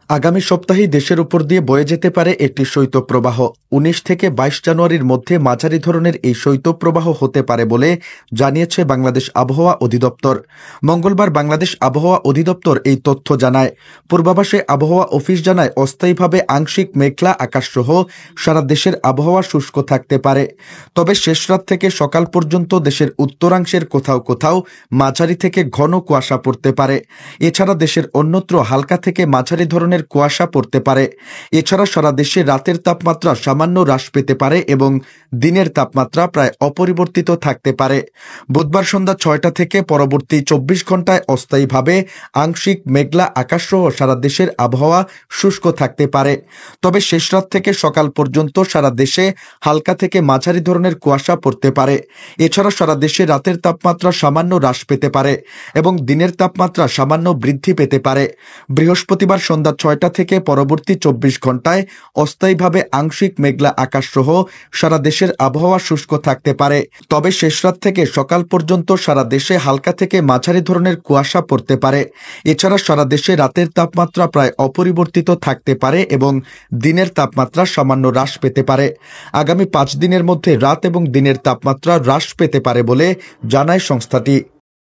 আগামী সপ্তাহেই দেশের উপর দিয়ে বয়ে যেতে পারে একটি শৈত্যপ্রবাহ। ১৯ থেকে ২২ জানুয়ারির মধ্যে মাঝারি ধরনের এই শৈত্যপ্রবাহ হতে পারে বলে জানিয়েছে বাংলাদেশ আবহাওয়া অধিদপ্তর। মঙ্গলবার বাংলাদেশ আবহাওয়া অধিদপ্তর এই তথ্য জানায়। পূর্বাভাসে আবহাওয়া অফিস জানায়, অস্থায়ীভাবে আংশিক মেঘলা আকাশসহ সারা দেশের আবহাওয়া শুষ্ক থাকতে পারে। তবে শেষ রাত থেকে সকাল পর্যন্ত দেশের উত্তরাংশের কোথাও কোথাও মাঝারি থেকে ঘন কুয়াশা পড়তে পারে। এছাড়া দেশের অন্যত্র হালকা থেকে মাঝারি ধরনের কুয়াশা পড়তে পারে। এছাড়া সারা দেশে রাতের তাপমাত্রা সামান্য হ্রাস পেতে পারে এবং দিনের তাপমাত্রা প্রায় অপরিবর্তিত থাকতে পারে। বুধবার সন্ধ্যা ৬টা থেকে পরবর্তী ২৪ ঘন্টায় অস্থায়ীভাবে আংশিক মেঘলা আকাশসহ সারা দেশের আবহাওয়া শুষ্ক থাকতে পারে। তবে শেষ রাত থেকে সকাল পর্যন্ত সারা দেশে হালকা থেকে মাঝারি ধরনের কুয়াশা পড়তে পারে। এছাড়া সারা দেশে রাতের তাপমাত্রা সামান্য হ্রাস পেতে পারে এবং দিনের তাপমাত্রা সামান্য বৃদ্ধি পেতে পারে। বৃহস্পতিবার সন্ধ্যা ৬টা থেকে পরবর্তী ২৪ ঘন্টায় অস্থায়ীভাবে আংশিক মেঘলা আকাশসহ সারা দেশের আবহাওয়া শুষ্ক থাকতে পারে। তবে শেষ রাত থেকে সকাল পর্যন্ত সারা দেশে হালকা থেকে মাঝারি ধরনের কুয়াশা পড়তে পারে। এছাড়া সারা দেশে রাতের তাপমাত্রা প্রায় অপরিবর্তিত থাকতে পারে এবং দিনের তাপমাত্রা সামান্য হ্রাস পেতে পারে। আগামী ৫ দিনের মধ্যে রাত এবং দিনের তাপমাত্রা হ্রাস পেতে পারে বলে জানায় সংস্থাটি।